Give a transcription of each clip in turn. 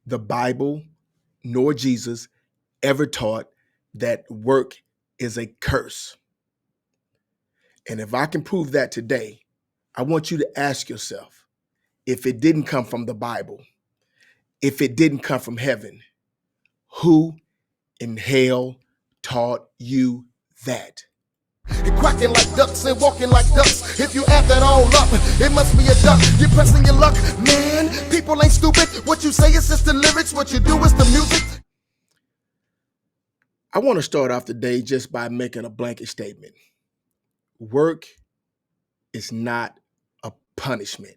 the Bible nor Jesus ever taught that work is a curse. And if I can prove that today, I want you to ask yourself, if it didn't come from the Bible, if it didn't come from heaven, who in hell taught you that? And quacking like ducks and walking like ducks. If you add that all up, it must be a duck. You're pressing your luck, man. People ain't stupid. What you say is just the lyrics. What you do is the music. I want to start off today just by making a blanket statement. Work is not a punishment.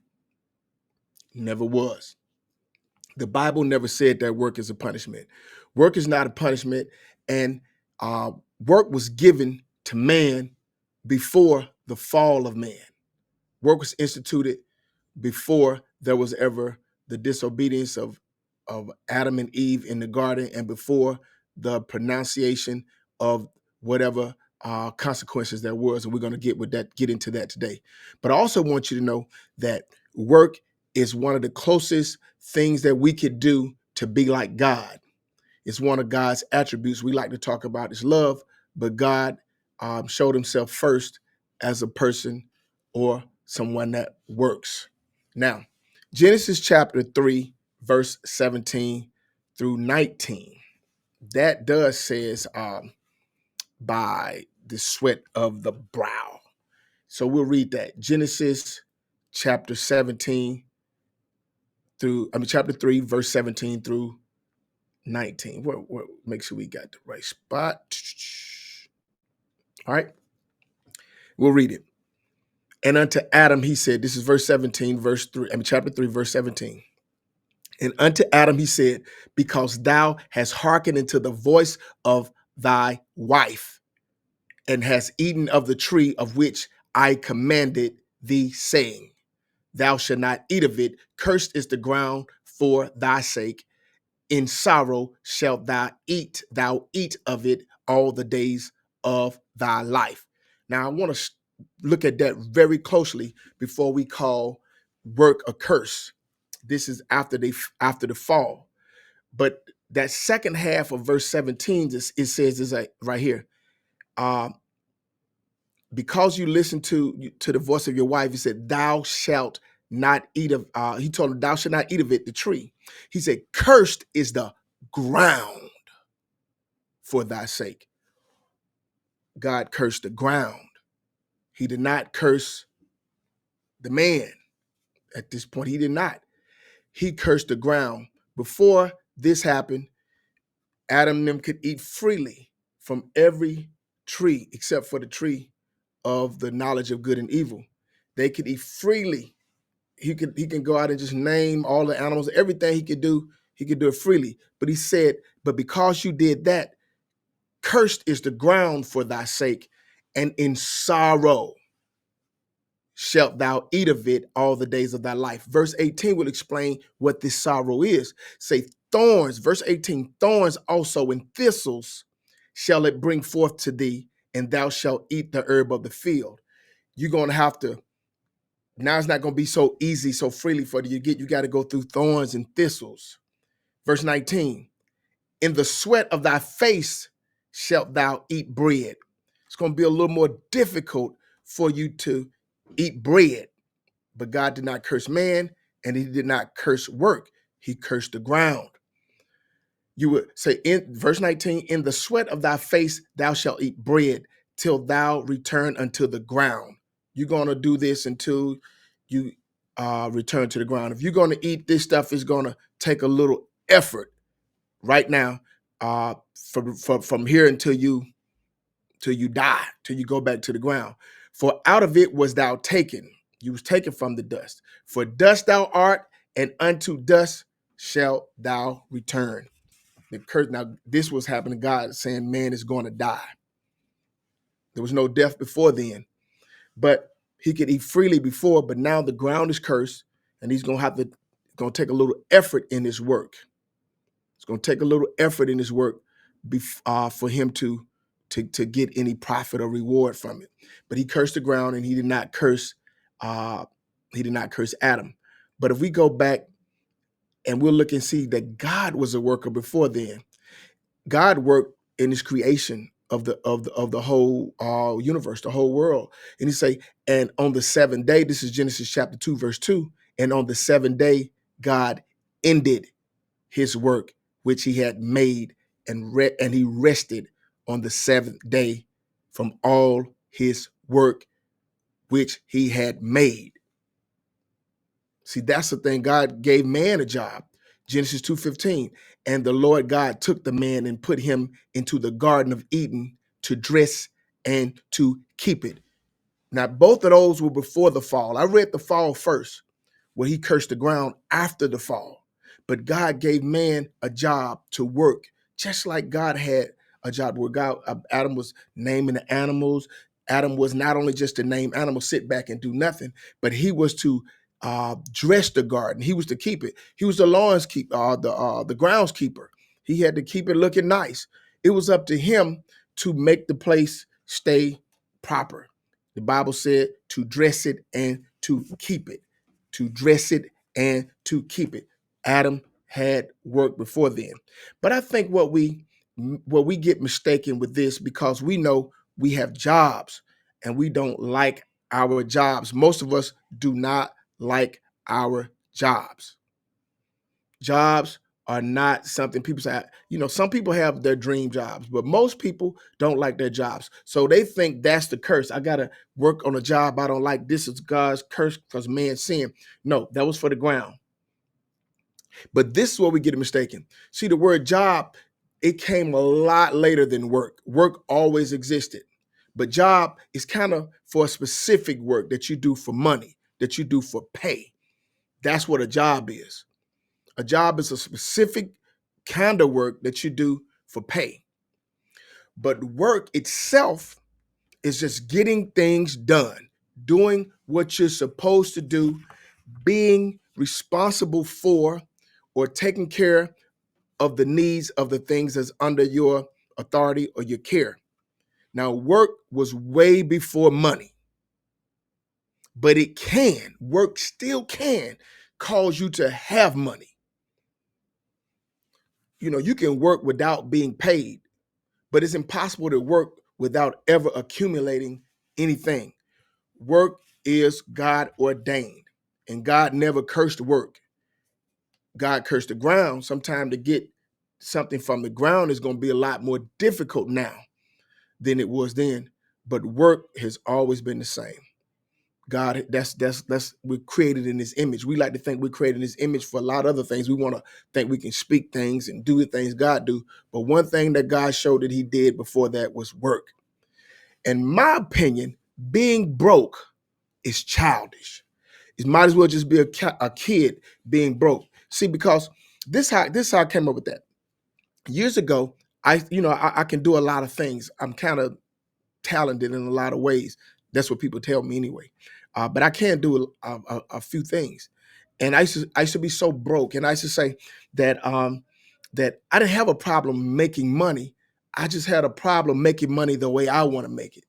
Never was. The Bible never said that work is a punishment. Work is not a punishment, and work was given to man before the fall of man. Work was instituted before there was ever the disobedience of Adam and Eve in the garden, and before the pronunciation of whatever consequences there was. And we're going to get into that today. But I also want you to know that work is one of the closest things that we could do to be like God. It's one of God's attributes. We like to talk about is love, but God showed himself first as a person or someone that works. Now, Genesis chapter 3, verse 17 through 19. That does says by the sweat of the brow. So we'll read that. Genesis chapter 17 chapter 3, verse 17 through 19. Make sure we got the right spot. All right. We'll read it. And unto Adam, he said, this is verse 17, chapter 3, verse 17. And unto Adam, he said, because thou hast hearkened unto the voice of thy wife, and hast eaten of the tree of which I commanded thee, saying, thou shalt not eat of it. Cursed is the ground for thy sake. In sorrow shalt thou eat of it all the days of thy life. Now, I want to look at that very closely before we call work a curse. This is after the fall. But that second half of verse 17, it says is right here. Because you listen to the voice of your wife, he said, thou shalt not eat of, he told him, thou shalt not eat of it, the tree. He said, cursed is the ground for thy sake. God cursed the ground. He did not curse the man. At this point, he did not. He cursed the ground. Before this happened, Adam and them could eat freely from every tree except for the tree of the knowledge of good and evil. They could eat freely. He can go out and just name all the animals, everything he could do it freely. But he said, but because you did that, cursed is the ground for thy sake, and in sorrow shalt thou eat of it all the days of thy life. Verse 18 will explain what this sorrow is. Say thorns, verse 18, thorns also and thistles shall it bring forth to thee, and thou shalt eat the herb of the field. You're going to have to, now it's not going to be so easy, so freely for you. You got to go through thorns and thistles. Verse 19, in the sweat of thy face shalt thou eat bread. It's going to be a little more difficult for you to eat bread. But God did not curse man, and he did not curse work. He cursed the ground. You would say in verse 19, in the sweat of thy face thou shalt eat bread till thou return unto the ground. You're going to do this until you return to the ground. If you're going to eat this stuff, it's going to take a little effort right now from here until you die, till you go back to the ground. For out of it was thou taken. You was taken from the dust. For dust thou art, and unto dust shalt thou return. The curse. Now, this was happening. God saying man is going to die. There was no death before then, but he could eat freely before. But now the ground is cursed, and he's going to take a little effort in his work. It's going to take a little effort in his work for him to get any profit or reward from it. But he cursed the ground, and he did not curse Adam. But if we go back And we'll look and see that God was a worker before then. God worked in his creation of the whole universe, the whole world. And he say, and on the seventh day, this is Genesis chapter 2, verse 2, and on the seventh day, God ended his work which he had made, and he rested on the seventh day from all his work which he had made. See, that's the thing. God gave man a job. Genesis 2:15. And the Lord God took the man and put him into the Garden of Eden to dress and to keep it. Now, both of those were before the fall. I read the fall first, where he cursed the ground after the fall. But God gave man a job to work, just like God had a job where Adam was naming the animals. Adam was not only just to name animals, sit back and do nothing, but he was to dress the garden. He was to keep it. He was the lawns keep, the groundskeeper. He had to keep it looking nice. It was up to him to make the place stay proper. The Bible said to dress it and to keep it. To dress it and to keep it. Adam had work before then. But I think what we get mistaken with this, because we know we have jobs and we don't like our jobs. Most of us do not like our jobs. Jobs are not something people say, some people have their dream jobs, but most people don't like their jobs. So they think that's the curse. I got to work on a job I don't like. This is God's curse because man sinned. No, that was for the ground. But this is where we get it mistaken. See, the word job, it came a lot later than work. Work always existed. But job is kind of for a specific work that you do for money, that you do for pay. That's what a job is. A job is a specific kind of work that you do for pay. But work itself is just getting things done, doing what you're supposed to do, being responsible for or taking care of the needs of the things that's under your authority or your care. Now, work was way before money, but work still can cause you to have money. You can work without being paid, but it's impossible to work without ever accumulating anything. Work is God ordained, and God never cursed work. God cursed the ground. Sometimes to get something from the ground is going to be a lot more difficult now than it was then, but work has always been the same. God, we're created in his image. We like to think we're created in his image for a lot of other things. We want to think we can speak things and do the things God do. But one thing that God showed that he did before that was work. In my opinion, being broke is childish. It might as well just be a kid being broke. See, because this how I came up with that. Years ago, I can do a lot of things. I'm kind of talented in a lot of ways. That's what people tell me anyway. But I can do a few things. And I used to be so broke. And I used to say that that I didn't have a problem making money. I just had a problem making money the way I want to make it.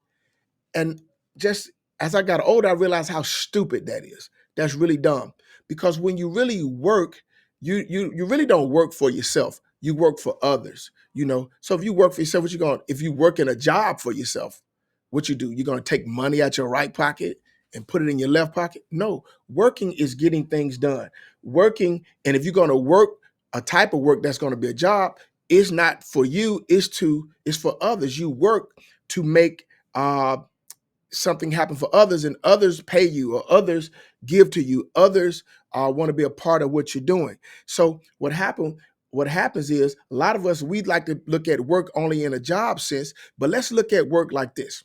And just as I got older, I realized how stupid that is. That's really dumb. Because when you really work, you really don't work for yourself. You work for others. So if you work for yourself, if you work in a job for yourself, what you do? You're gonna take money out your right pocket and put it in your left pocket? No, working is getting things done. Working, and if you're gonna work a type of work that's gonna be a job, it's not for you, it's for others. You work to make something happen for others, and others pay you, or others give to you. Others want to be a part of what you're doing. So what happens is a lot of us, we'd like to look at work only in a job sense, but let's look at work like this.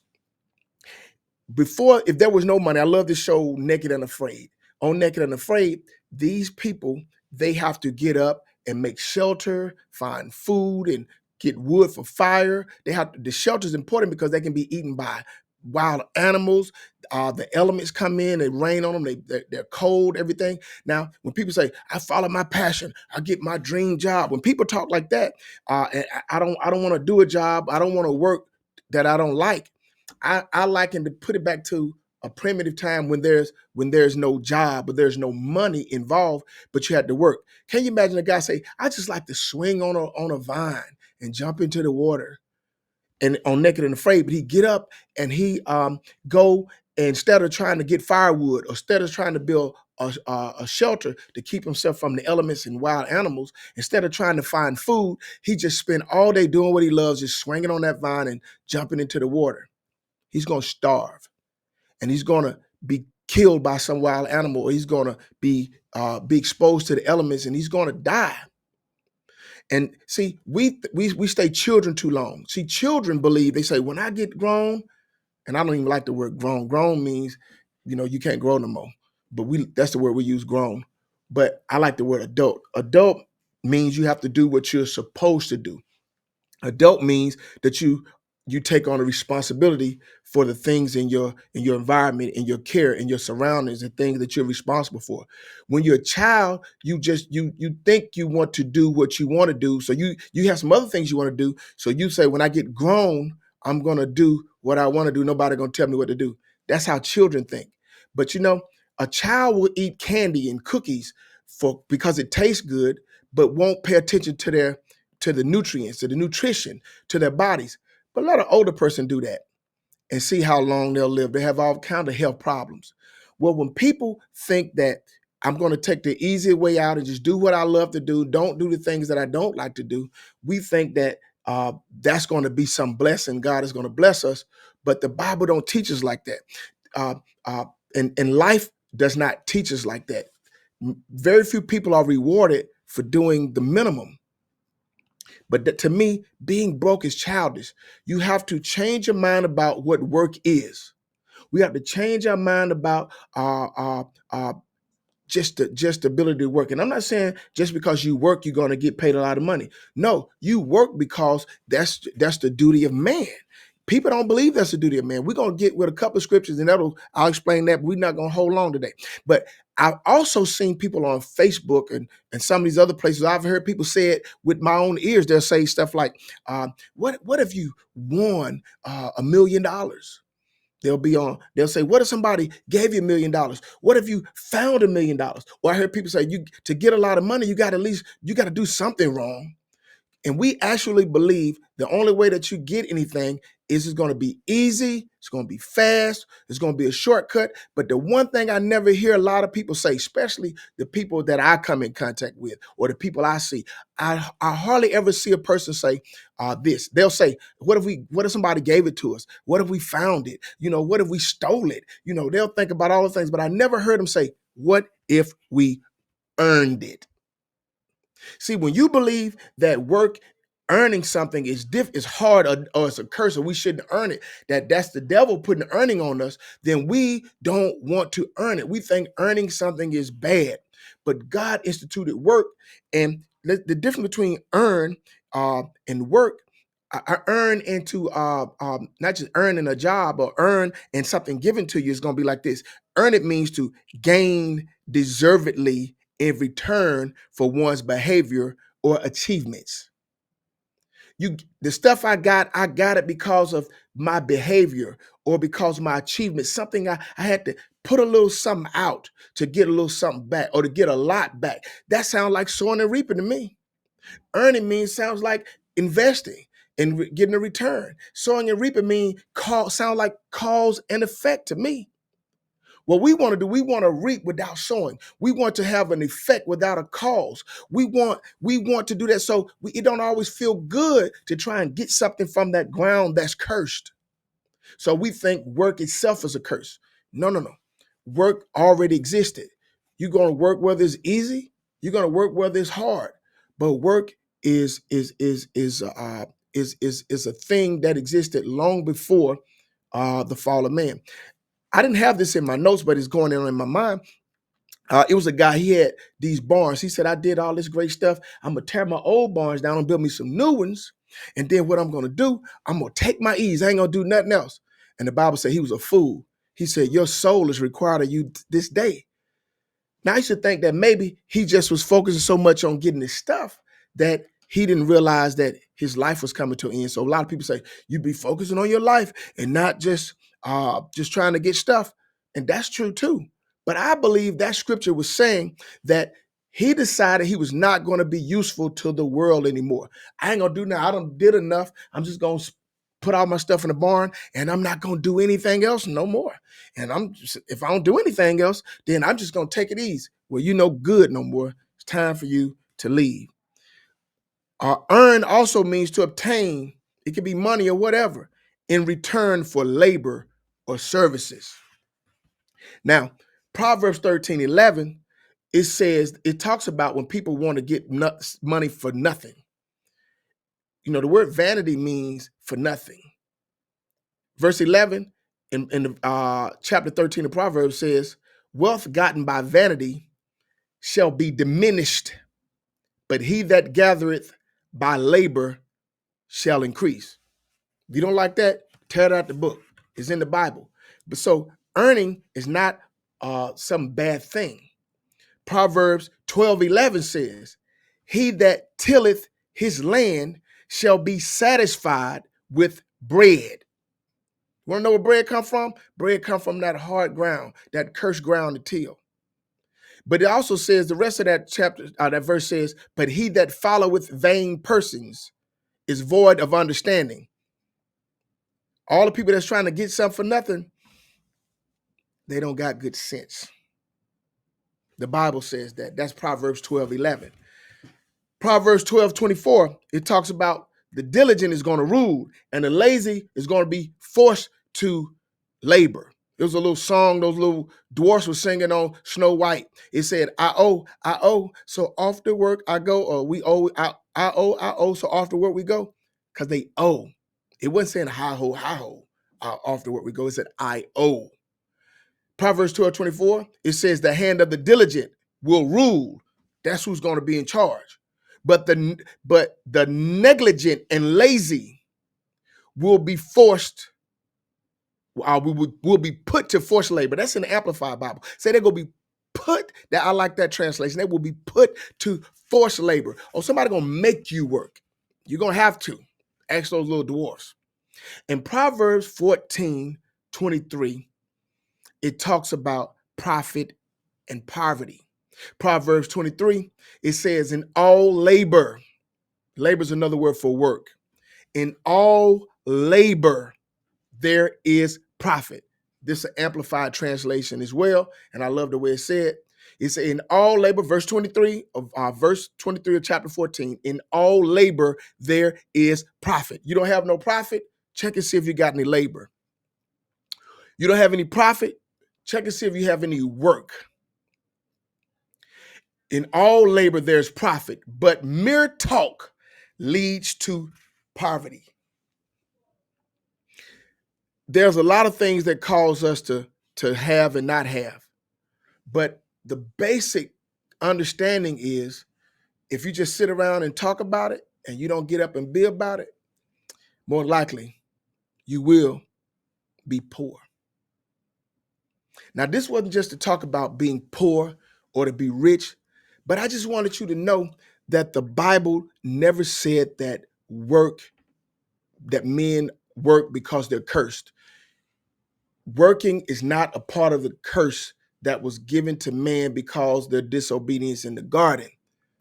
Before, if there was no money, I love the show Naked and Afraid. On Naked and Afraid, these people, they have to get up and make shelter, find food, and get wood for fire. The shelter is important because they can be eaten by wild animals. The elements come in and rain on them. They're cold, everything. Now, when people say, I follow my passion, I get my dream job. When people talk like that, and I don't want to do a job, I don't want to work that I don't like. I liken to put it back to a primitive time when there's no job, but there's no money involved, but you had to work. Can you imagine a guy say, I just like to swing on a vine and jump into the water and on Naked and Afraid, but he get up and he go, and instead of trying to get firewood or instead of trying to build a shelter to keep himself from the elements and wild animals, instead of trying to find food, he just spent all day doing what he loves, just swinging on that vine and jumping into the water. He's going to starve, and he's going to be killed by some wild animal, or he's going to be exposed to the elements, and he's going to die. And see, we stay children too long. See, children believe, they say, when I get grown, and I don't even like the word grown. Grown means, you can't grow no more. But that's the word we use, grown. But I like the word adult. Adult means you have to do what you're supposed to do. Adult means that you take on a responsibility for the things in your environment, in your care, in your surroundings, and things that you're responsible for. When you're a child, you think you want to do what you want to do. So you have some other things you want to do. So you say, when I get grown, I'm gonna do what I want to do. Nobody gonna tell me what to do. That's how children think. But a child will eat candy and cookies because it tastes good, but won't pay attention to the nutrients, to the nutrition, to their bodies. But let an older person do that and see how long they'll live. They have all kinds of health problems. Well, when people think that I'm going to take the easy way out and just do what I love to do, don't do the things that I don't like to do, we think that that's going to be some blessing. God is going to bless us, but the Bible don't teach us like that. Uh, and life does not teach us like that. Very few people are rewarded for doing the minimum. But to me, being broke is childish. You have to change your mind about what work is. We have to change our mind about just the ability to work. And I'm not saying just because you work, you're going to get paid a lot of money. No, you work because that's the duty of man. People don't believe that's the duty of man. We're going to get with a couple of scriptures, and I'll explain that, but we're not going to hold long today. But I've also seen people on Facebook and some of these other places. I've heard people say it with my own ears. They'll say stuff like, what if you won $1 million? They'll say, what if somebody gave you $1 million? What if you found $1 million? Or I heard people say, to get a lot of money, you got to do something wrong. And we actually believe the only way that you get anything is it's going to be easy, it's going to be fast, it's going to be a shortcut. But the one thing I never hear a lot of people say, especially the people that I come in contact with or the people I see, I hardly ever see a person say this. They'll say, what if somebody gave it to us? What if we found it? What if we stole it? They'll think about all the things, but I never heard them say, what if we earned it? See, when you believe that earning something is hard or it's a curse or we shouldn't earn it, that's the devil putting earning on us, then we don't want to earn it. We think earning something is bad. But God instituted work, and the difference between earn and work, I earn into not just earning a job or earn and something given to you is going to be like this. Earn it means to gain deservedly in return for one's behavior or achievements. The stuff I got it because of my behavior or because of my achievements. Something I had to put a little something out to get a little something back or to get a lot back. That sounds like sowing and reaping to me. Earning sounds like investing and getting a return. Sowing and reaping sound like cause and effect to me. What we want to do, we want to reap without sowing. We want to have an effect without a cause. We want to do that. So it don't always feel good to try and get something from that ground that's cursed. So we think work itself is a curse. No. Work already existed. You're going to work whether it's easy. You're going to work whether it's hard. But work is a thing that existed long before the fall of man. I didn't have this in my notes, but it's going on in my mind. It was a guy, he had these barns. He said, I did all this great stuff. I'm going to tear my old barns down and build me some new ones. And then what I'm going to do, I'm going to take my ease. I ain't going to do nothing else. And the Bible said he was a fool. He said, your soul is required of you this day. Now, I should think that maybe he just was focusing so much on getting his stuff that he didn't realize that his life was coming to an end. So a lot of people say, you be focusing on your life and not just trying to get stuff. And that's true too. But I believe that scripture was saying that he decided he was not going to be useful to the world anymore. I ain't gonna do now. I done did enough. I'm just gonna put all my stuff in the barn, and I'm not gonna do anything else no more. And if I don't do anything else, then I'm just gonna take it easy. Well, you no good no more. It's time for you to leave. Earn also means to obtain. It could be money or whatever in return for labor or services. Now, Proverbs 13:11, it talks about when people want to get money for nothing. You know, the word vanity means for nothing. Verse 11 in chapter 13 of Proverbs says, wealth gotten by vanity shall be diminished, but he that gathereth by labor shall increase. If you don't like that, tear it out the book. It's in the Bible. But so earning is not some bad thing. Proverbs 12:11 says, he that tilleth his land shall be satisfied with bread. You want to know where bread come from? Bread come from that hard ground, that cursed ground to till. But it also says, the rest of that chapter, that verse says, but he that followeth vain persons is void of understanding. All the people that's trying to get something for nothing, they don't got good sense. The Bible says that. That's Proverbs 12:11. Proverbs 12:24, it talks about the diligent is going to rule and the lazy is going to be forced to labor. There was a little song those little dwarfs were singing on Snow White. It said, I owe, so off to work I go, or we owe, I owe, so off to work we go, because they owe. It wasn't saying hi ho, off to work we go. It said, I owe. Proverbs 12:24, it says the hand of the diligent will rule. That's who's going to be in charge. But the negligent and lazy will be forced, will be put to forced labor. That's in the Amplified Bible. Say they're going to be put, that I like that translation, they will be put to forced labor. Or somebody going to make you work. You're going to have to. Ask those little dwarfs. In Proverbs 14:23, it talks about profit and poverty. Proverbs 23, it says, in all labor is another word for work. In all labor, there is profit. This is an amplified translation as well, and I love the way it said. It said, in all labor, verse 23 of chapter 14, in all labor, there is profit. You don't have no profit? Check and see if you got any labor. You don't have any profit? Check and see if you have any work. In all labor, there's profit, but mere talk leads to poverty. There's a lot of things that cause us to have and not have. But the basic understanding is, if you just sit around and talk about it and you don't get up and be about it, more likely you will be poor. Now, this wasn't just to talk about being poor or to be rich, but I just wanted you to know that the Bible never said that men work because they're cursed. Working is not a part of the curse that was given to man because their disobedience in the garden.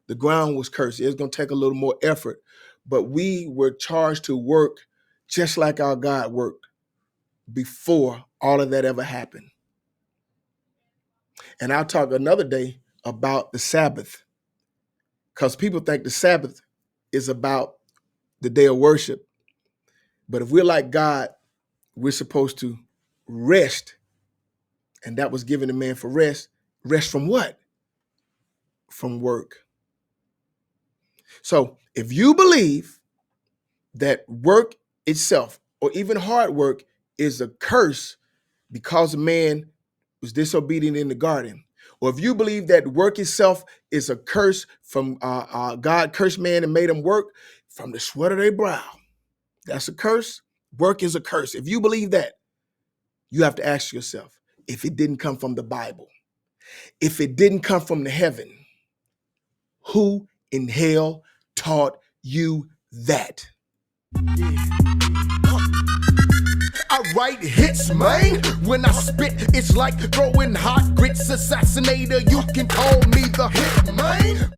The ground was cursed. It's going to take a little more effort, but we were charged to work just like our God worked before all of that ever happened. And I'll talk another day about the Sabbath, because people think the Sabbath is about the day of worship. But if we're like God, we're supposed to rest. And that was given to man for rest. Rest from what? From work. So if you believe that work itself, or even hard work, is a curse because man was disobedient in the garden, or if you believe that work itself is a curse from God cursed man and made him work from the sweat of their brow, that's a curse. Work is a curse. If you believe that, you have to ask yourself, if it didn't come from the Bible, if it didn't come from the heaven, who in hell taught you that? I write hits, man. When I spit, it's like throwing hot grits. Assassinator, you can call me the hit man.